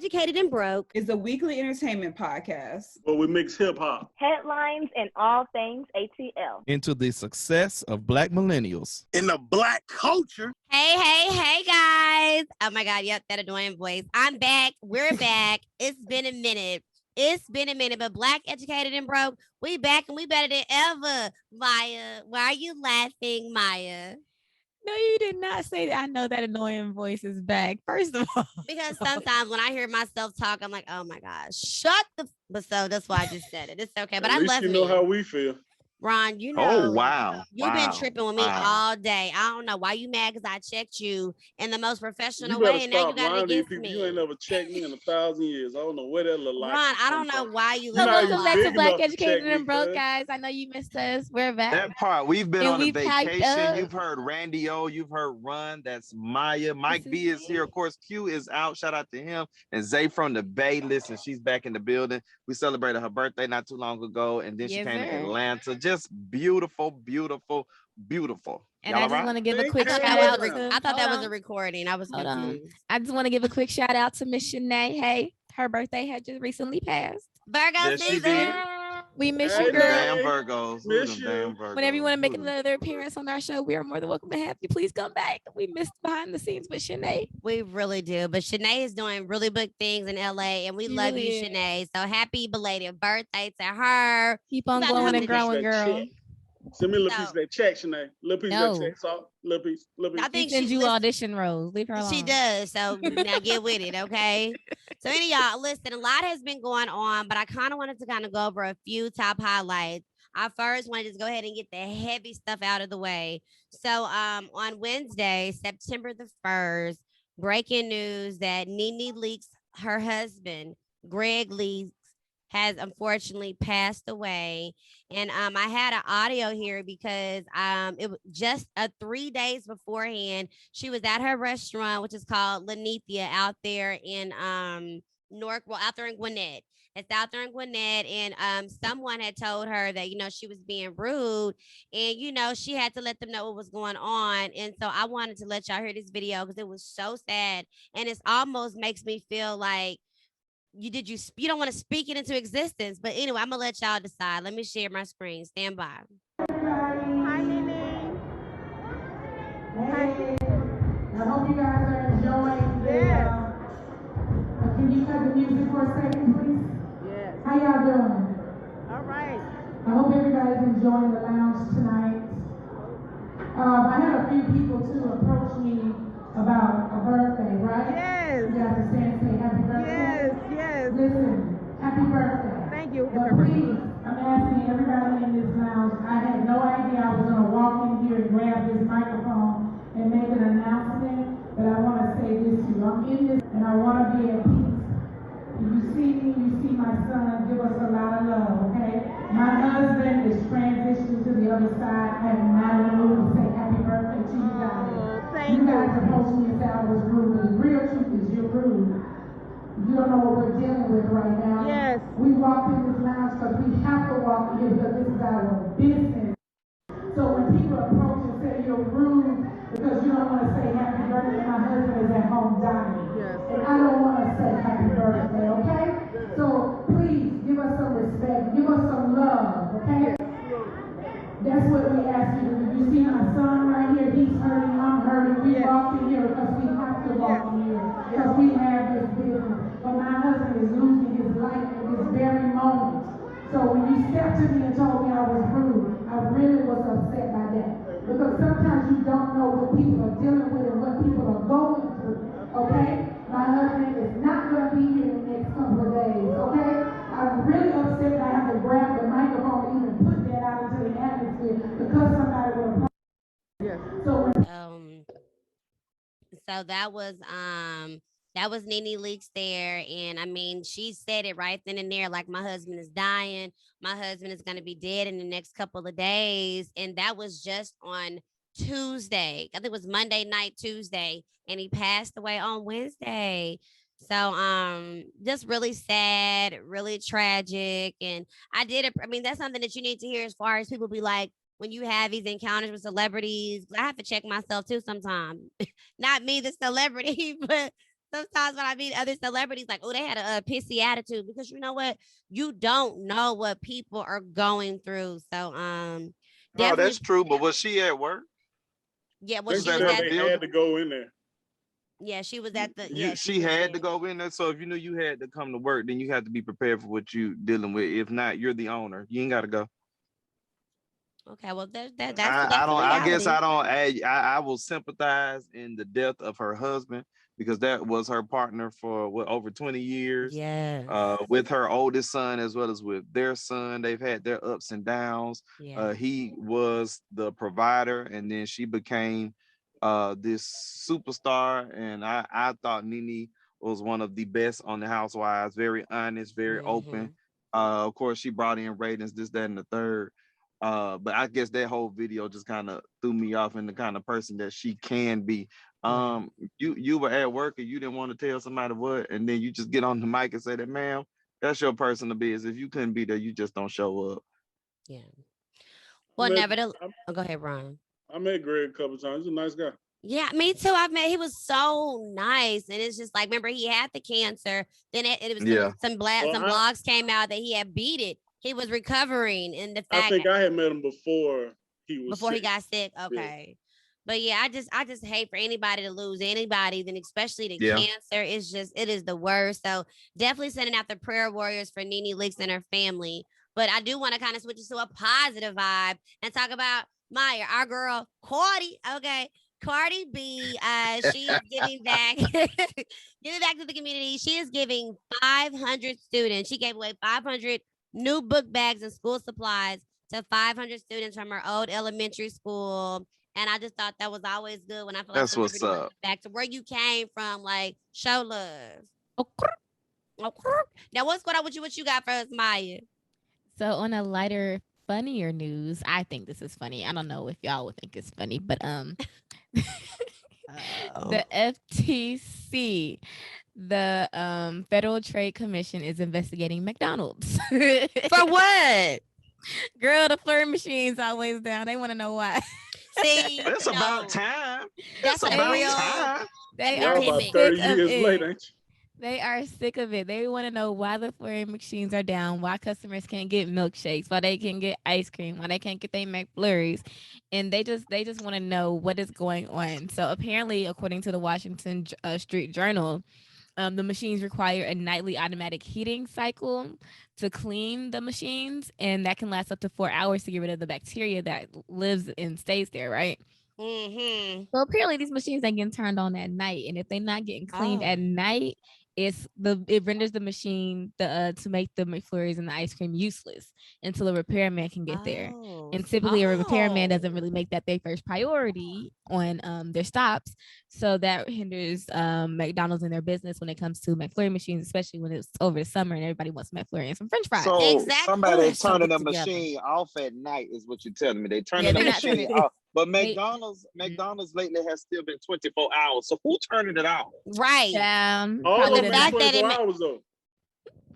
Educated and Broke is a weekly entertainment podcast where we mix hip hop, headlines, and all things ATL into the success of Black millennials in the Black culture. Hey, guys. Oh my God. Yep. That annoying voice. I'm back. We're back. It's been a minute. But Black, Educated, and Broke, we back and we better than ever. Maya, why are you laughing, Maya? No, you did not say that. I know that annoying voice is back. First of all, because sometimes when I hear myself talk, I'm like, oh my gosh, shut the. But so that's why I just said it. It's okay. But At least you know how we feel. Ron, you know. Oh, wow. You've been tripping with me all day. I don't know why you mad because I checked you in the most professional way, and now you got it against me. You ain't never checked me in 1,000 years. I don't know what that look like. Ron, I don't know why you look like. Welcome back to Black, Educated, and Broke, guys. I know you missed us. We're back. That part. We've been on a vacation. You've heard Randy O. You've heard Run. That's Maya. Mike B is here. Of course, Q is out. Shout out to him. And Zay from the Bay. Listen, she's back in the building. We celebrated her birthday not too long ago, and then she came to Atlanta. Just beautiful. And I just want to give a quick shout out. I thought that was a recording. I was confused. I just want to give a quick shout out to Miss Shanae. Hey, her birthday had just recently passed. Virgo season. We miss you, girl. Damn Virgos. Damn Virgos. Whenever you want to make another appearance on our show, we are more than welcome to have you. Please come back. We missed behind the scenes with Shanae. We really do. But Shanae is doing really big things in LA, and we love you, Shanae. So happy belated birthday to her. Keep on glowing and growing, girl. Send me a little piece of that check, Shanae. Little piece of that check, salt. Little piece. I think she sends you audition roles. Leave her alone. She does. So now get with it, okay? So any y'all, listen, a lot has been going on, but I kind of wanted to kind of go over a few top highlights. I first wanted to just go ahead and get the heavy stuff out of the way. So on Wednesday, September the 1st, breaking news that NeNe Leakes, her husband, Greg Leakes, has unfortunately passed away. And I had an audio here because it was just 3 days beforehand. She was at her restaurant, which is called Lanithia out there in out there in Gwinnett. It's out there in Gwinnett. And someone had told her that, she was being rude and, she had to let them know what was going on. And so I wanted to let y'all hear this video because it was so sad. And it almost makes me feel like, you don't want to speak it into existence, but anyway, I'm gonna let y'all decide. Let me share my screen. Stand by. Hi, NeNe. Hey. I hope you guys are enjoying the. Can you cut the music for a second, please? Yes. How y'all doing? All right. I hope everybody's enjoying the lounge tonight. I had a few people too approach me about a birthday, right? Yes. You guys are saying say happy birthday. Yes. Listen, happy birthday. Thank you. But please, I'm asking everybody in this lounge, I had no idea I was going to walk in here and grab this microphone and make an announcement, but I want to say this to you. I'm in this and I want to be at peace. If you see me, you see my son, give us a lot of love, okay? My husband is transitioning to the other side. I am not in the mood to say happy birthday to you guys. You guys approached me and said I was rude, but the real truth is you're rude. You don't know what we're dealing with right now. Yes. We walked in this lounge because we have to walk in here because this is our business. So when people approach and say you're rude because you don't want to say happy birthday, my husband is at home dying. Yes. And I don't want to say happy birthday, okay? So please give us some respect, give us some love, okay? That's what we ask you to do. You see my son right here, he's hurting, I'm hurting. We walked in here because we have to walk in here because we have this business. But my husband is losing his life at this very moment. So when you stepped to me and told me I was rude, I really was upset by that. Because sometimes you don't know what people are dealing with and what people are going through, okay? My husband is not going to be here in the next couple of days, okay? I'm really upset that I have to grab the microphone and even put that out into the atmosphere because somebody will approach. Yes. So that was NeNe Leakes there. And I mean, she said it right then and there, like my husband is dying. My husband is going to be dead in the next couple of days. And that was just on Tuesday. I think it was Monday night, Tuesday. And he passed away on Wednesday. So just really sad, really tragic. And that's something that you need to hear as far as people be like, when you have these encounters with celebrities, I have to check myself too sometimes. Not me, the celebrity, but sometimes when I meet other celebrities, like, oh, they had a pissy attitude, because you know what? You don't know what people are going through. So, No, definitely. that's true. But was she at work? Yeah, well, They she was said at they had to go in there. Yeah, she was at the. Yeah, she had to go in there. So if you knew you had to come to work, then you had to be prepared for what you dealing with. If not, you're the owner. You ain't got to go. Okay, well, that's I don't. I guess reality. I don't. I will sympathize in the death of her husband, because that was her partner for over 20 years. Yeah. With her oldest son as well as with their son, they've had their ups and downs. Yeah. He was the provider, and then she became this superstar. And I thought NeNe was one of the best on the Housewives. Very honest, very open. Of course, she brought in ratings, this, that, and the third. But I guess that whole video just kind of threw me off in the kind of person that she can be. You were at work and you didn't want to tell somebody what, and then you just get on the mic and say that, ma'am, that's your personal business. If you couldn't be there, you just don't show up. Yeah. Well, go ahead, Ron. I met Greg a couple times. He's a nice guy. Yeah, me too. He was so nice. And it's just like, remember, he had the cancer. Then it was some blogs came out that he had beat it. He was recovering, and the fact I think I had met him before he got sick. Okay. Yeah. But yeah, I just hate for anybody to lose anybody, then especially the cancer. It is the worst. So definitely sending out the prayer warriors for NeNe Leakes and her family. But I do want to kind of switch it to a positive vibe and talk about Maya, our girl Cardi. Okay. Cardi B, she is giving back to the community. She is giving 500 students. She gave away 500 new book bags and school supplies to 500 students from her old elementary school. And I just thought that was always good when I feel like that's what's up. Back to where you came from, like, show love. Now, what's going on with you? What you got for us, Maya? So on a lighter, funnier news, I think this is funny. I don't know if y'all would think it's funny, but the FTC, the Federal Trade Commission, is investigating McDonald's. For what? Girl, the flurry machine's always down. They want to know why. See, it's about time. That's about time. They are about 30 years late, ain't you? They are sick of it. They want to know why the flurry machines are down, why customers can't get milkshakes, why they can't get ice cream, why they can't get their McFlurries. And they just want to know what is going on. So apparently, according to the Washington Street Journal, the machines require a nightly automatic heating cycle to clean the machines, and that can last up to 4 hours to get rid of the bacteria that lives and stays there, right? Mm-hmm. So apparently these machines ain't getting turned on at night, and if they're not getting cleaned at night, it renders the machine to make the McFlurries and the ice cream useless until a repairman can get there. And typically a repairman doesn't really make that their first priority on their stops. So that hinders McDonald's in their business when it comes to McFlurry machines, especially when it's over the summer and everybody wants McFlurry and some French fries. So somebody turning the machine off at night is what you're telling me. They turning the machine off. But McDonald's lately has still been 24 hours. So who turning it off? Right. All of them 24 hours though.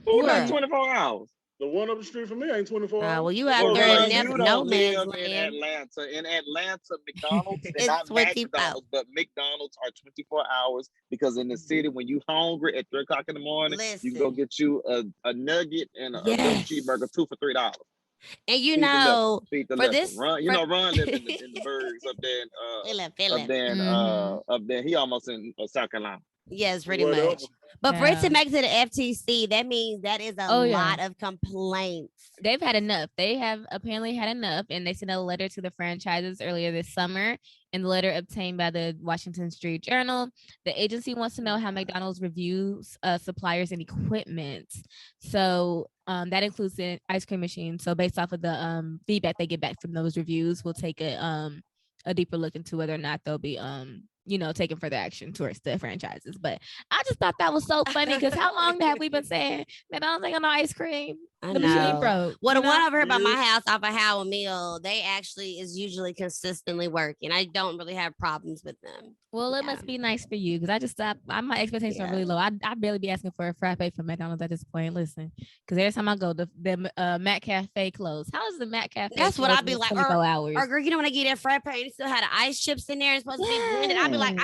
Who got 24 hours? The one up the street from me ain't 24 hours. Well, you out there in no man's land. In Atlanta, McDonald's is not McDonald's, but McDonald's are 24 hours because in the city, when you hungry at 3 o'clock in the morning, you can go get you a nugget and a cheeseburger, 2 for $3. And you know, for this, Ron lives in the birds up there, up there. He almost in South Carolina. Yes, pretty much. But for it to make it to the FTC, that means that is a lot of complaints. They've had enough. They have apparently had enough, and they sent a letter to the franchises earlier this summer. In the letter obtained by the Washington Street Journal, the agency wants to know how McDonald's reviews suppliers and equipment. So that includes the ice cream machine. So based off of the feedback they get back from those reviews, we'll take a deeper look into whether or not they'll be taking further action towards the franchises. But I just thought that was so funny because how long have we been saying McDonald's ain't got no ice cream? The machine broke. Well, the one over here by my house off of Howell Mill, they actually is usually consistently working. I don't really have problems with them. Well, it must be nice for you because I just stopped. My expectations are really low. I barely be asking for a frappe from McDonald's at this point. Listen, because every time I go, the Mac Cafe closed. How is the Mac Cafe? That's what I'd be like. 24 hours. Or girl, you know when I get that frappe and it still had the ice chips in there and it's supposed to be blended. I'd be like,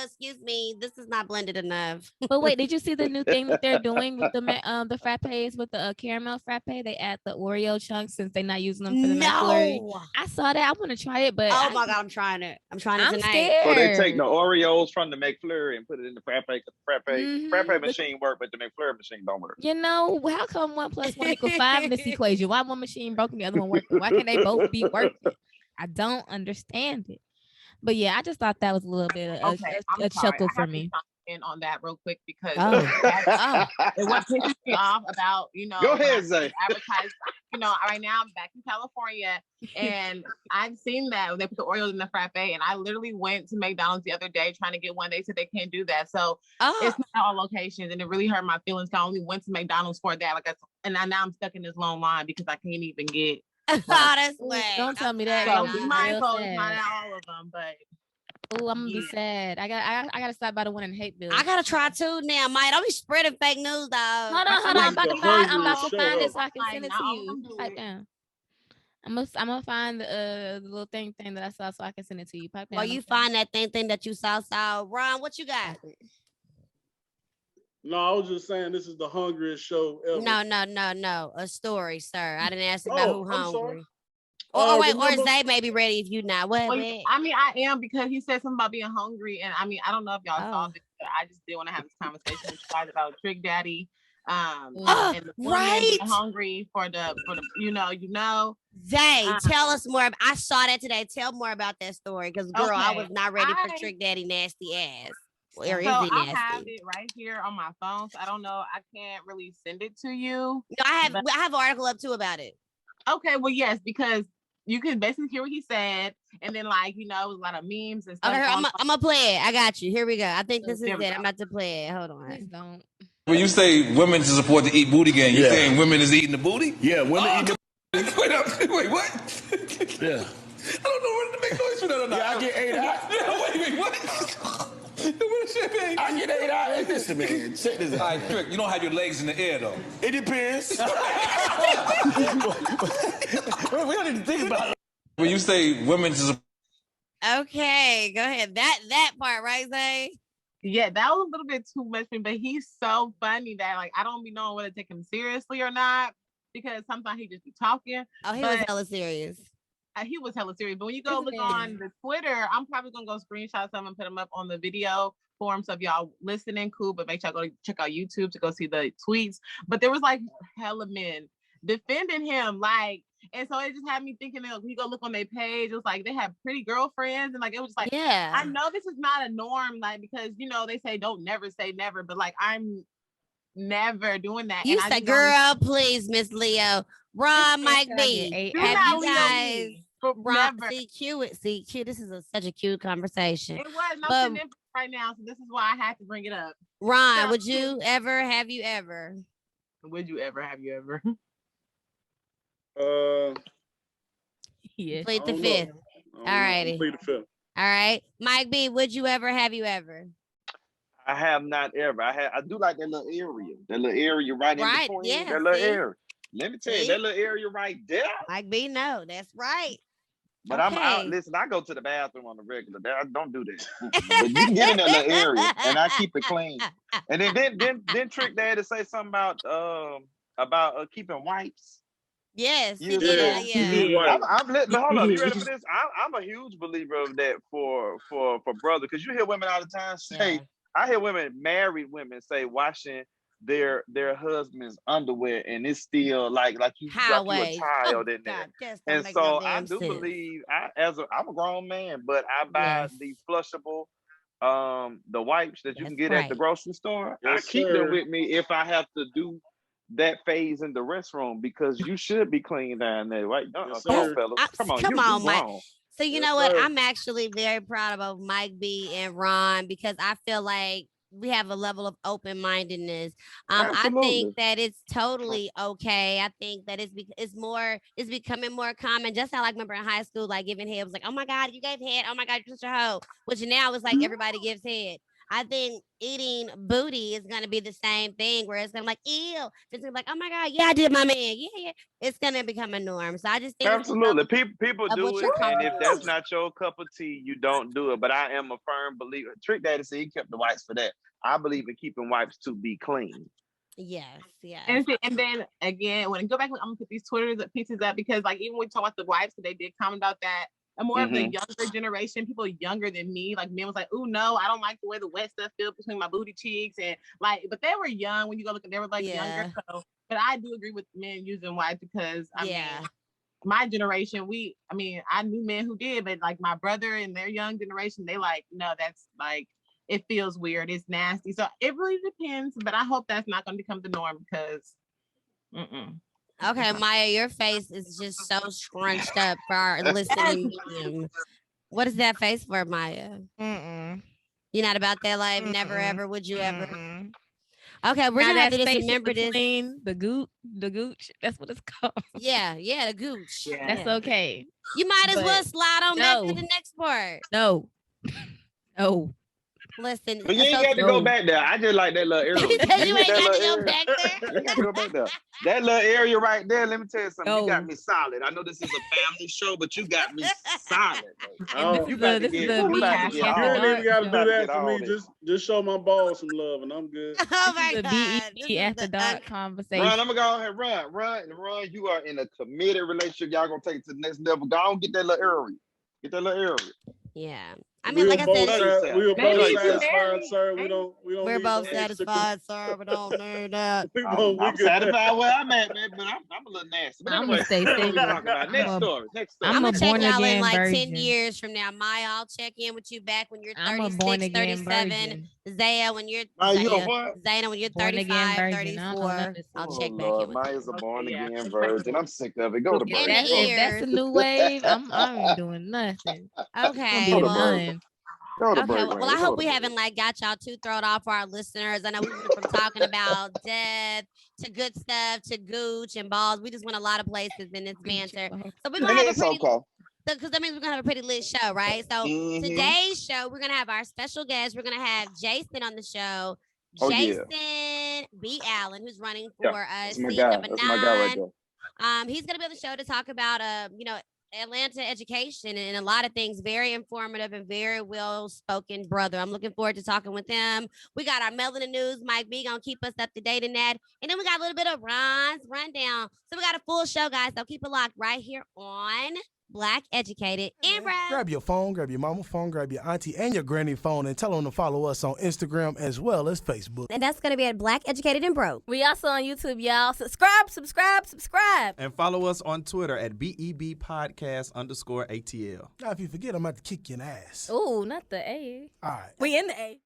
excuse me, this is not blended enough. But wait, did you see the new thing that they're doing with the frappes with the caramel frappe? They add the Oreo chunks since they're not using them for the McFlurry. I saw that. I want to try it, but oh my god, I'm trying it. I'm trying it tonight. Scared. So they take the Oreos from the McFlurry and put it in the frappe. Frappe machine work, but the McFlurry machine don't work. You know, how come 1 + 1 = 5 in this equation? Why one machine broken, the other one working? Why can't they both be working? I don't understand it. But yeah, I just thought that was a little bit of a chuckle for me. In on that real quick because what pisses me off about, go ahead, Zay. Advertise, right now I'm back in California and I've seen that they put the Oreos in the frappe, and I literally went to McDonald's the other day trying to get one. They said they can't do that, so it's not all locations, and it really hurt my feelings. I only went to McDonald's for that, and now I'm stuck in this long line because I can't even get. That's way. Don't tell me that. So be mindful, it's not all of them, but. Oh, I'm gonna be sad. I gotta stop by the one in Hateville. I gotta try too now, Mike. Don't be spreading fake news, dog. Hold on. I'm about to find it so I can send it to you. Pipe down. I'm gonna find the little thing that I saw so I can send it to you. Pipe down. While you find that thing that you saw. Ron, what you got? No, I was just saying this is the hungriest show ever. No. A story, sir. I didn't ask about who hungry. Sorry. Or Zay may be ready if you not. What? I mean, I am, because he said something about being hungry, and I mean, I don't know if y'all saw this, but I just did want to have this conversation with you guys about Trick Daddy. And the right. Hungry for the Zay, tell us more. I saw that today. Tell more about that story, because girl, I was not ready for Trick Daddy nasty ass. Or is he nasty? I have it right here on my phone. So I don't know. I can't really send it to you. No, I have an article up too about it. Okay, well, yes, because you can basically hear what he said, and then it was a lot of memes and stuff. Okay, I'm gonna play it. I got you. Here we go. I think this is it. I'm about to play it. Hold on. Please don't. When you say women to support the eat booty gang, you saying women is eating the booty? Yeah, women eat the Wait, what? Yeah. I don't know whether to make noise for that or not. Yeah, I get 8 out. Yeah, wait, what? I get 8 out. Listen, man, check this out. All right, Trick, you don't have your legs in the air, though. It depends. We don't need to think about it. When you say women to support... Okay, go ahead. That part, right, Zay? Yeah, that was a little bit too much for me, but he's so funny that I don't be knowing whether to take him seriously or not, because sometimes he just be talking. Oh, he was hella serious. He was hella serious. But when you go look on the Twitter, I'm probably gonna go screenshot some and put them up on the video form. So if y'all listening, cool. But make sure y'all go check out YouTube to go see the tweets. But there was hella men defending him, and so it just had me thinking that you go look on their page, it was they had pretty girlfriends, and it was just yeah. I know this is not a norm, because they say don't never say never, but I'm never doing that. You said, girl, please, Miss Leo. Ron, Mike B. Have you guys? Ron, see, Q. This is such a cute conversation. It was no significant right now, so this is why I had to bring it up. Ron, would you ever? Have you ever? Would you ever? Have you ever? Yeah. Plead the fifth. All righty. Plead the fifth. All right. Mike B, would you ever? Have you ever? I have not ever. I do like that little area. That little area right in between. Yeah, that little area. Let me tell you, that little area right there. Mike B, no, that's right. But listen, I go to the bathroom on the regular. I don't do that. But you can get in that little area, and I keep it clean. And then Trick Daddy say something about keeping wipes. Yes, yeah. But hold on, you ready for this? I'm a huge believer of that for brother, because you hear women all the time say, I hear married women say washing their husband's underwear, and it's still like you drop you a child in there. And so I do believe I'm a grown man, but I buy the flushable the wipes that you can get at the grocery store. Yes, I keep them with me if I have to do that phase in the restroom, because you should be clean down there, right? Yes, fellas. Come on, Mike. So you know what? I'm actually very proud of both Mike B and Ron, because I feel like we have a level of open-mindedness. I think that it's totally okay. I think that it's becoming more common. Just how remember in high school, giving head was oh my God, you gave head. Oh my God, you're such a hoe. Which now it's everybody gives head. I think eating booty is gonna be the same thing, where it's gonna be like, ew. It's gonna be like, oh my god, yeah, I did my man, yeah. It's gonna become a norm. So I just think absolutely people of do what it, you're and if comfortable that's with. not your cup of tea, you don't do it. But I am a firm believer. Trick Daddy said he kept the wipes for that. I believe in keeping wipes to be clean. Yes. And then again, when I go back, I'm gonna put these pieces up because, like, even when we talk about the wipes, they did comment about that. And more of the younger generation, people younger than me, like men was like, "Oh no, I don't like the way the wet stuff feels between my booty cheeks," and like, but they were young when you go look at, they were like younger. So, but I do agree with men using wipes because I mean, my generation, I knew men who did, but like my brother and their young generation, they like, no, that's like, it feels weird, it's nasty. So it really depends, but I hope that's not going to become the norm because. Okay, Maya, your face is just so scrunched up for our listening medium. What is that face for, Maya? You're not about that life? Never ever would you ever? Okay, we're gonna have to just remember this. The gooch. That's what it's called. Yeah, the gooch. Yeah. That's okay. You might as well slide on back to the next part. No. Listen, but you ain't got to go back there. I just like that little area. You ain't got to go back there. You got to go back there. That little area right there. Let me tell you something. You got me solid. I know this is a family show, but you got me solid. You got to get. You don't even got to do that for me. Just show my balls some love, and I'm good. Oh my god! BEP after dark conversation. Run, I'm gonna go ahead, run. You are in a committed relationship. Y'all gonna take it to the next level. Go on, get that little area. Get that little area. Yeah. I mean, like I said, we were both satisfied, sir. We don't. We're both satisfied, sir. We don't need that. I'm satisfied where I'm at, man. But I'm a little nasty. But anyway, next story. I'm gonna check y'all in like 10 years from now. Maya, I'll check in with you back when you're 36, 37. Zaya, when you're Zayna, when you're 35, 34. I'll check back in with you. Maya's a born again virgin. I'm sick of it. Go to break. If that's a new wave, I ain't doing nothing. Okay. Okay, well, I hope we haven't like got y'all too thrown off for our listeners. I know we went from talking about death to good stuff to gooch and balls. We just went a lot of places in this banter. So we're gonna have a pretty because that means we're gonna have a pretty lit show, right? So today's show, we're gonna have our special guest. We're gonna have Jason on the show. Jason B. Allen, who's running for seat number 9. He's gonna be on the show to talk about Atlanta education and a lot of things. Very informative and very well-spoken brother. I'm looking forward to talking with him. We got our Melanin News. Mike B gonna keep us up to date in that. And then we got a little bit of Ron's rundown. So we got a full show, guys. So keep it locked right here on Black Educated and Broke. Grab your phone, grab your mama phone, grab your auntie and your granny phone, and tell them to follow us on Instagram as well as Facebook. And that's going to be at Black Educated and Broke. We also on YouTube, y'all. Subscribe. And follow us on Twitter at BEB Podcast _ATL. Now, if you forget, I'm about to kick you in the ass. Ooh, not the A. All right. We in the A.